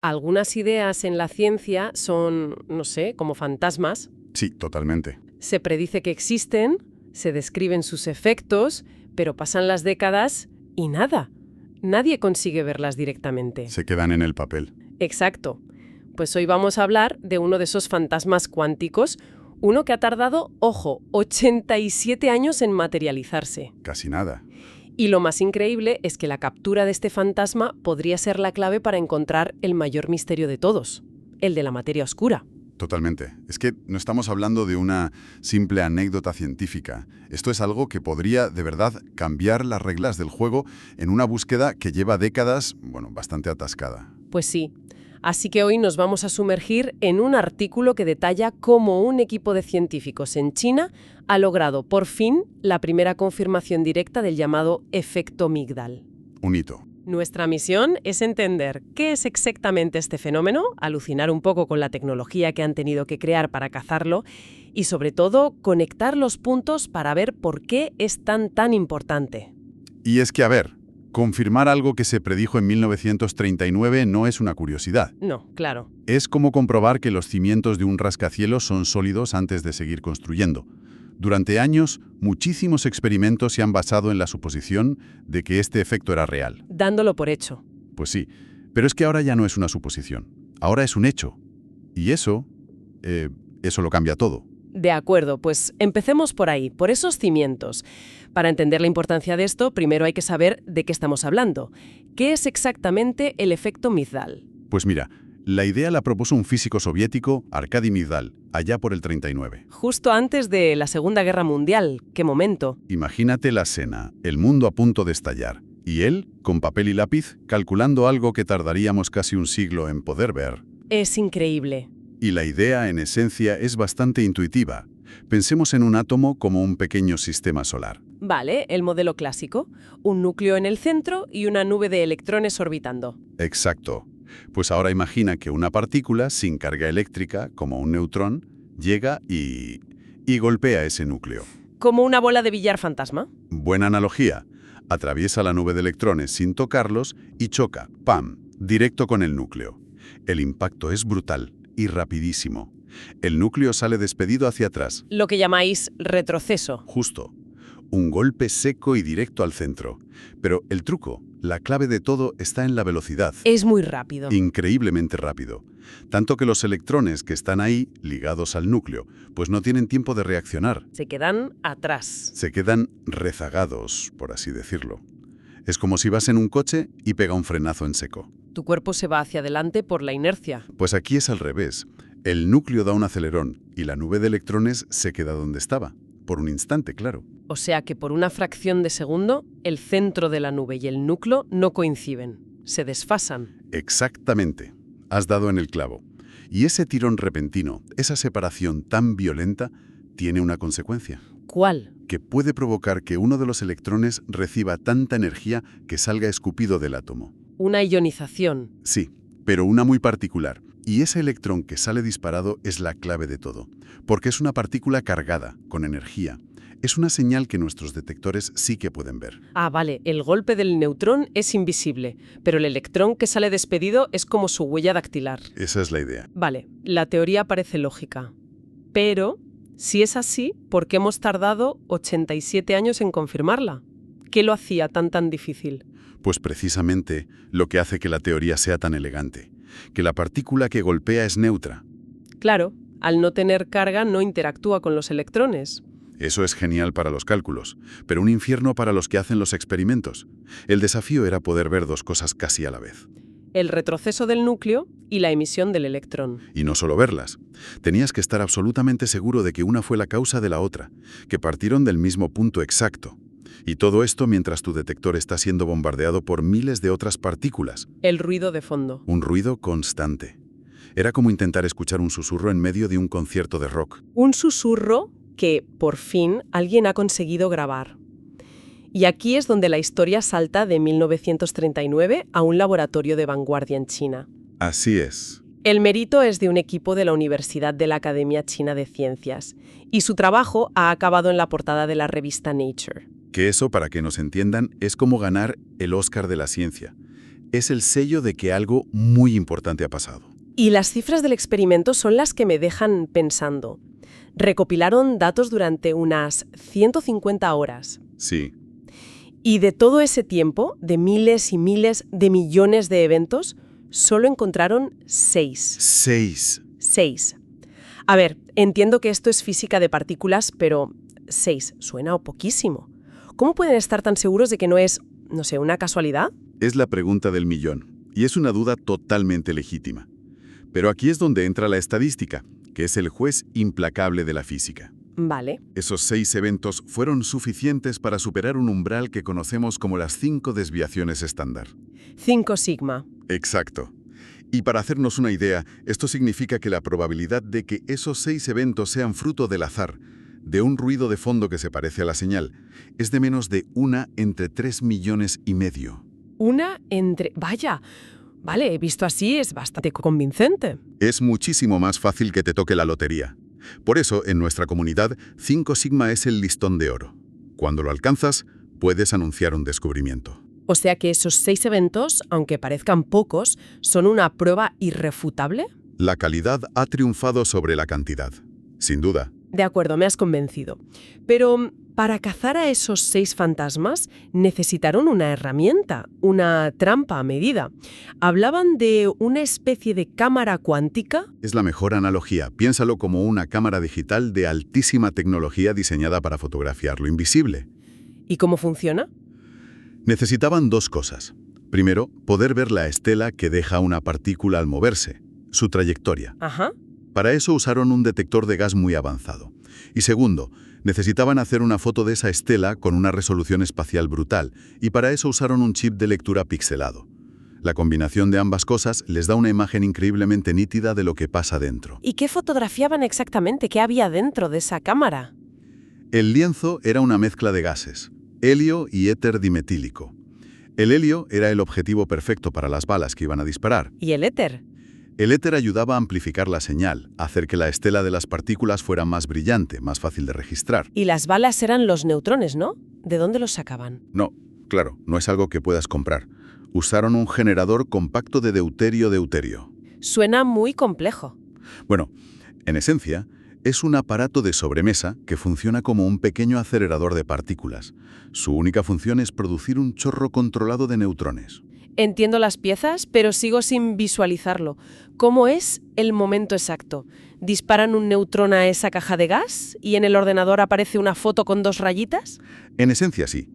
Algunas ideas en la ciencia son, no sé, como fantasmas. Sí, totalmente. Se predice que existen, se describen sus efectos, pero pasan las décadas y nada. Nadie consigue verlas directamente. Se quedan en el papel. Exacto. Pues hoy vamos a hablar de uno de esos fantasmas cuánticos, uno que ha tardado, ojo, 87 años en materializarse. Casi nada. Y lo más increíble es que la captura de este fantasma podría ser la clave para encontrar el mayor misterio de todos, el de la materia oscura. Totalmente. Es que no estamos hablando de una simple anécdota científica. Esto es algo que podría, de verdad, cambiar las reglas del juego en una búsqueda que lleva décadas, bastante atascada. Pues sí. Así que hoy nos vamos a sumergir en un artículo que detalla cómo un equipo de científicos en China ha logrado, por fin, la primera confirmación directa del llamado efecto Migdal. Un hito. Nuestra misión es entender qué es exactamente este fenómeno, alucinar un poco con la tecnología que han tenido que crear para cazarlo y, sobre todo, conectar los puntos para ver por qué es tan importante. Y es que, confirmar algo que se predijo en 1939 no es una curiosidad. No, claro. Es como comprobar que los cimientos de un rascacielos son sólidos antes de seguir construyendo. Durante años, muchísimos experimentos se han basado en la suposición de que este efecto era real. Dándolo por hecho. Pues sí, pero es que ahora ya no es una suposición. Ahora es un hecho. Y eso lo cambia todo. De acuerdo, pues empecemos por ahí, por esos cimientos. Para entender la importancia de esto, primero hay que saber de qué estamos hablando. ¿Qué es exactamente el efecto Migdal? Pues mira, la idea la propuso un físico soviético, Arkady Migdal, allá por el 39. Justo antes de la Segunda Guerra Mundial. ¡Qué momento! Imagínate la escena, el mundo a punto de estallar. Y él, con papel y lápiz, calculando algo que tardaríamos casi un siglo en poder ver. Es increíble. Y la idea, en esencia, es bastante intuitiva. Pensemos en un átomo como un pequeño sistema solar. Vale, el modelo clásico. Un núcleo en el centro y una nube de electrones orbitando. Exacto. Pues ahora imagina que una partícula sin carga eléctrica, como un neutrón, llega y golpea ese núcleo. ¿Como una bola de billar fantasma? Buena analogía. Atraviesa la nube de electrones sin tocarlos y choca, ¡pam!, directo con el núcleo. El impacto es brutal y rapidísimo. El núcleo sale despedido hacia atrás. Lo que llamáis retroceso. Justo. Un golpe seco y directo al centro. Pero el truco, la clave de todo, está en la velocidad. Es muy rápido. Increíblemente rápido. Tanto que los electrones que están ahí, ligados al núcleo, pues no tienen tiempo de reaccionar. Se quedan atrás. Se quedan rezagados, por así decirlo. Es como si vas en un coche y pega un frenazo en seco. Tu cuerpo se va hacia adelante por la inercia. Pues aquí es al revés. El núcleo da un acelerón y la nube de electrones se queda donde estaba. Por un instante, claro. O sea que por una fracción de segundo, el centro de la nube y el núcleo no coinciden. Se desfasan. Exactamente. Has dado en el clavo. Y ese tirón repentino, esa separación tan violenta, tiene una consecuencia. ¿Cuál? Que puede provocar que uno de los electrones reciba tanta energía que salga escupido del átomo. Una ionización. Sí, pero una muy particular. Y ese electrón que sale disparado es la clave de todo, porque es una partícula cargada, con energía. Es una señal que nuestros detectores sí que pueden ver. Ah, vale, el golpe del neutrón es invisible, pero el electrón que sale despedido es como su huella dactilar. Esa es la idea. Vale, la teoría parece lógica. Pero, si es así, ¿por qué hemos tardado 87 años en confirmarla? ¿Qué lo hacía tan difícil? Pues precisamente lo que hace que la teoría sea tan elegante, que la partícula que golpea es neutra. Claro, al no tener carga no interactúa con los electrones. Eso es genial para los cálculos, pero un infierno para los que hacen los experimentos. El desafío era poder ver dos cosas casi a la vez. El retroceso del núcleo y la emisión del electrón. Y no solo verlas. Tenías que estar absolutamente seguro de que una fue la causa de la otra, que partieron del mismo punto exacto. Y todo esto mientras tu detector está siendo bombardeado por miles de otras partículas. El ruido de fondo. Un ruido constante. Era como intentar escuchar un susurro en medio de un concierto de rock. Un susurro que, por fin, alguien ha conseguido grabar. Y aquí es donde la historia salta de 1939 a un laboratorio de vanguardia en China. Así es. El mérito es de un equipo de la Universidad de la Academia China de Ciencias, y su trabajo ha acabado en la portada de la revista Nature. Que eso, para que nos entiendan, es como ganar el Oscar de la ciencia. Es el sello de que algo muy importante ha pasado. Y las cifras del experimento son las que me dejan pensando. Recopilaron datos durante unas 150 horas. Sí. Y de todo ese tiempo, de miles y miles de millones de eventos, solo encontraron 6. 6. 6. A ver, entiendo que esto es física de partículas, pero 6 suena poquísimo. ¿Cómo pueden estar tan seguros de que no es, no sé, una casualidad? Es la pregunta del millón, y es una duda totalmente legítima. Pero aquí es donde entra la estadística, que es el juez implacable de la física. Vale. Esos 6 eventos fueron suficientes para superar un umbral que conocemos como las 5 desviaciones estándar. 5 sigma. Exacto. Y para hacernos una idea, esto significa que la probabilidad de que esos 6 eventos sean fruto del azar, de un ruido de fondo que se parece a la señal, es de menos de 1 entre 3,5 millones. Una entre... Vaya. Vale, visto así es bastante convincente. Es muchísimo más fácil que te toque la lotería. Por eso, en nuestra comunidad, 5 sigma es el listón de oro. Cuando lo alcanzas, puedes anunciar un descubrimiento. O sea que esos 6 eventos, aunque parezcan pocos, son una prueba irrefutable. La calidad ha triunfado sobre la cantidad, sin duda. De acuerdo, me has convencido. Pero para cazar a esos 6 fantasmas necesitaron una herramienta, una trampa a medida. Hablaban de una especie de cámara cuántica. Es la mejor analogía. Piénsalo como una cámara digital de altísima tecnología diseñada para fotografiar lo invisible. ¿Y cómo funciona? Necesitaban 2 cosas. Primero, poder ver la estela que deja una partícula al moverse, su trayectoria. Ajá. Para eso usaron un detector de gas muy avanzado. Y segundo, necesitaban hacer una foto de esa estela con una resolución espacial brutal, y para eso usaron un chip de lectura pixelado. La combinación de ambas cosas les da una imagen increíblemente nítida de lo que pasa dentro. ¿Y qué fotografiaban exactamente? ¿Qué había dentro de esa cámara? El lienzo era una mezcla de gases, helio y éter dimetílico. El helio era el objetivo perfecto para las balas que iban a disparar. ¿Y el éter? El éter ayudaba a amplificar la señal, a hacer que la estela de las partículas fuera más brillante, más fácil de registrar. Y las balas eran los neutrones, ¿no? ¿De dónde los sacaban? No, claro, no es algo que puedas comprar. Usaron un generador compacto de deuterio. Suena muy complejo. Bueno, en esencia, es un aparato de sobremesa que funciona como un pequeño acelerador de partículas. Su única función es producir un chorro controlado de neutrones. Entiendo las piezas, pero sigo sin visualizarlo. ¿Cómo es el momento exacto? ¿Disparan un neutrón a esa caja de gas y en el ordenador aparece una foto con 2 rayitas? En esencia, sí.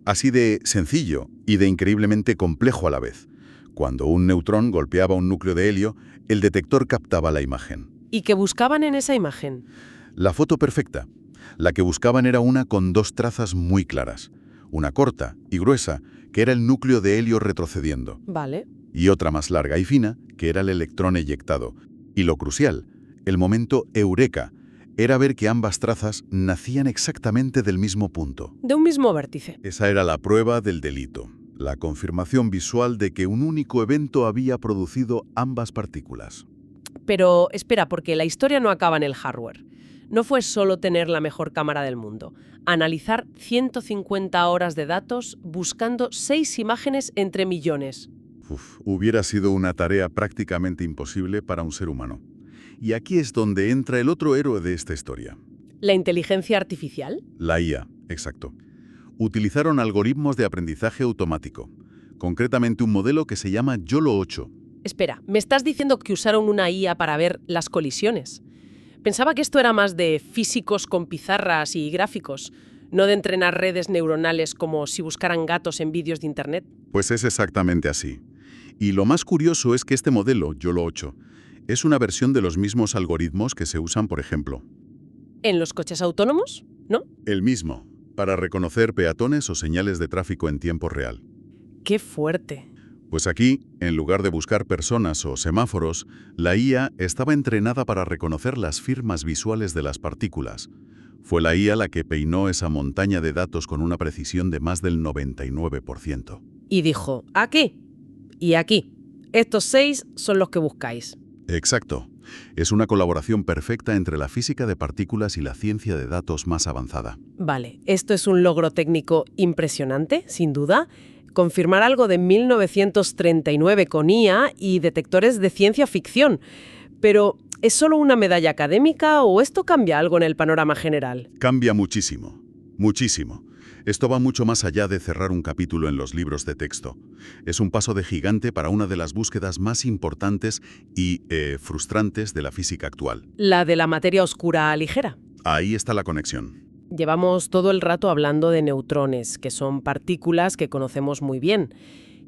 Así de sencillo y de increíblemente complejo a la vez. Cuando un neutrón golpeaba un núcleo de helio, el detector captaba la imagen. ¿Y qué buscaban en esa imagen? La foto perfecta. La que buscaban era una con 2 trazas muy claras. Una corta y gruesa, que era el núcleo de helio retrocediendo. Vale. Y otra más larga y fina, que era el electrón eyectado. Y lo crucial, el momento eureka, era ver que ambas trazas nacían exactamente del mismo punto. De un mismo vértice. Esa era la prueba del delito, la confirmación visual de que un único evento había producido ambas partículas. Pero espera, porque la historia no acaba en el hardware. No fue solo tener la mejor cámara del mundo. Analizar 150 horas de datos buscando 6 imágenes entre millones. Hubiera sido una tarea prácticamente imposible para un ser humano. Y aquí es donde entra el otro héroe de esta historia. ¿La inteligencia artificial? La IA, exacto. Utilizaron algoritmos de aprendizaje automático, concretamente un modelo que se llama YOLO 8. Espera, ¿me estás diciendo que usaron una IA para ver las colisiones? Pensaba que esto era más de físicos con pizarras y gráficos, no de entrenar redes neuronales como si buscaran gatos en vídeos de Internet. Pues es exactamente así. Y lo más curioso es que este modelo, YOLO 8, es una versión de los mismos algoritmos que se usan, por ejemplo. ¿En los coches autónomos? ¿No? El mismo, para reconocer peatones o señales de tráfico en tiempo real. ¡Qué fuerte! Pues aquí, en lugar de buscar personas o semáforos, la IA estaba entrenada para reconocer las firmas visuales de las partículas. Fue la IA la que peinó esa montaña de datos con una precisión de más del 99%. Y dijo, aquí y aquí. Estos 6 son los que buscáis. Exacto. Es una colaboración perfecta entre la física de partículas y la ciencia de datos más avanzada. Vale, esto es un logro técnico impresionante, sin duda. confirmar algo de 1939 con IA y detectores de ciencia ficción. Pero, ¿es solo una medalla académica o esto cambia algo en el panorama general? Cambia muchísimo, muchísimo. Esto va mucho más allá de cerrar un capítulo en los libros de texto. Es un paso de gigante para una de las búsquedas más importantes y frustrantes de la física actual. La de la materia oscura ligera. Ahí está la conexión. Llevamos todo el rato hablando de neutrones, que son partículas que conocemos muy bien.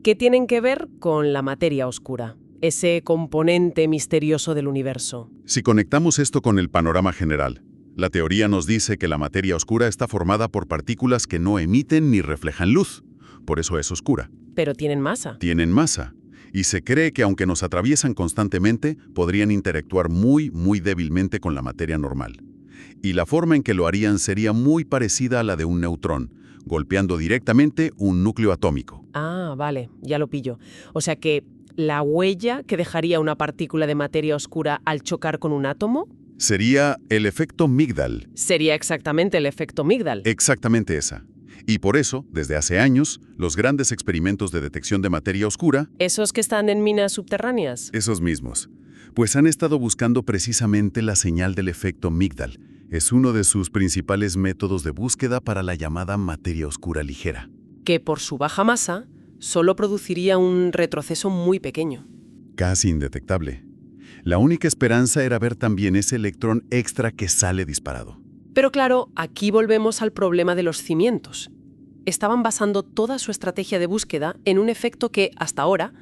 ¿Qué tienen que ver con la materia oscura? Ese componente misterioso del universo. Si conectamos esto con el panorama general, la teoría nos dice que la materia oscura está formada por partículas que no emiten ni reflejan luz. Por eso es oscura. Pero tienen masa. Tienen masa. Y se cree que aunque nos atraviesan constantemente, podrían interactuar muy débilmente con la materia normal. Y la forma en que lo harían sería muy parecida a la de un neutrón, golpeando directamente un núcleo atómico. Ah, vale, ya lo pillo. O sea que la huella que dejaría una partícula de materia oscura al chocar con un átomo Sería el efecto Migdal. sería exactamente el efecto Migdal. Exactamente esa. Y por eso, desde hace años, los grandes experimentos de detección de materia oscura, ¿Esos que están en minas subterráneas? esos mismos, pues han estado buscando precisamente la señal del efecto Migdal. Es uno de sus principales métodos de búsqueda para la llamada materia oscura ligera. Que por su baja masa solo produciría un retroceso muy pequeño. Casi indetectable. La única esperanza era ver también ese electrón extra que sale disparado. Pero claro, aquí volvemos al problema de los cimientos. Estaban basando toda su estrategia de búsqueda en un efecto que, hasta ahora,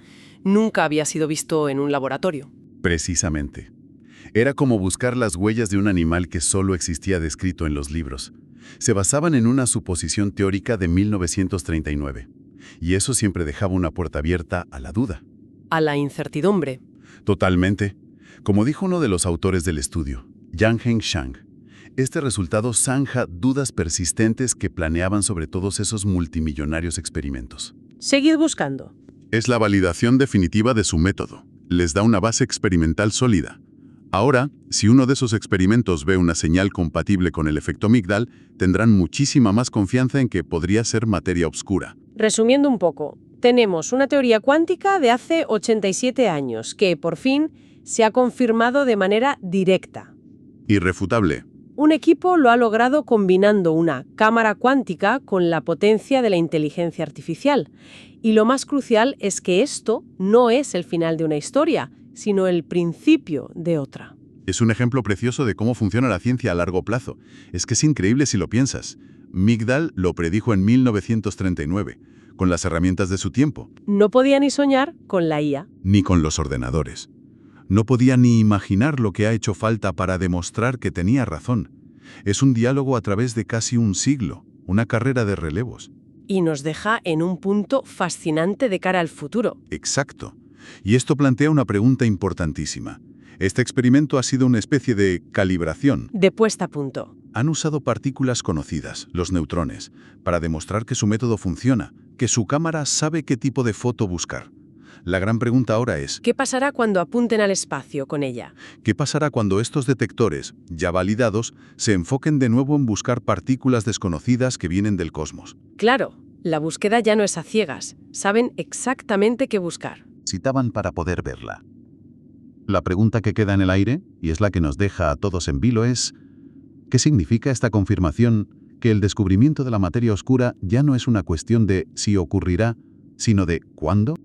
nunca había sido visto en un laboratorio. Precisamente. Era como buscar las huellas de un animal que solo existía descrito en los libros. Se basaban en una suposición teórica de 1939. Y eso siempre dejaba una puerta abierta a la duda. A la incertidumbre. Totalmente. Como dijo uno de los autores del estudio, Yang-Heng Shang, este resultado zanja dudas persistentes que planeaban sobre todos esos multimillonarios experimentos. Seguid buscando. Es la validación definitiva de su método. Les da una base experimental sólida. Ahora, si uno de esos experimentos ve una señal compatible con el efecto Migdal, tendrán muchísima más confianza en que podría ser materia oscura. Resumiendo un poco, tenemos una teoría cuántica de hace 87 años que, por fin, se ha confirmado de manera directa. Irrefutable. Un equipo lo ha logrado combinando una cámara cuántica con la potencia de la inteligencia artificial. Y lo más crucial es que esto no es el final de una historia, sino el principio de otra. Es un ejemplo precioso de cómo funciona la ciencia a largo plazo. Es que es increíble si lo piensas. Migdal lo predijo en 1939, con las herramientas de su tiempo. No podía ni soñar con la IA. Ni con los ordenadores. No podía ni imaginar lo que ha hecho falta para demostrar que tenía razón. Es un diálogo a través de casi un siglo, una carrera de relevos. Y nos deja en un punto fascinante de cara al futuro. Exacto. Y esto plantea una pregunta importantísima. Este experimento ha sido una especie de calibración. De puesta a punto. Han usado partículas conocidas, los neutrones, para demostrar que su método funciona, que su cámara sabe qué tipo de foto buscar. La gran pregunta ahora es, ¿Qué pasará cuando apunten al espacio con ella? ¿qué pasará cuando estos detectores, ya validados, se enfoquen de nuevo en buscar partículas desconocidas que vienen del cosmos? Claro, la búsqueda ya no es a ciegas. Saben exactamente qué buscar. Citaban para poder verla. La pregunta que queda en el aire, y es la que nos deja a todos en vilo, es ¿qué significa esta confirmación que el descubrimiento de la materia oscura ya no es una cuestión de si ocurrirá, sino de cuándo?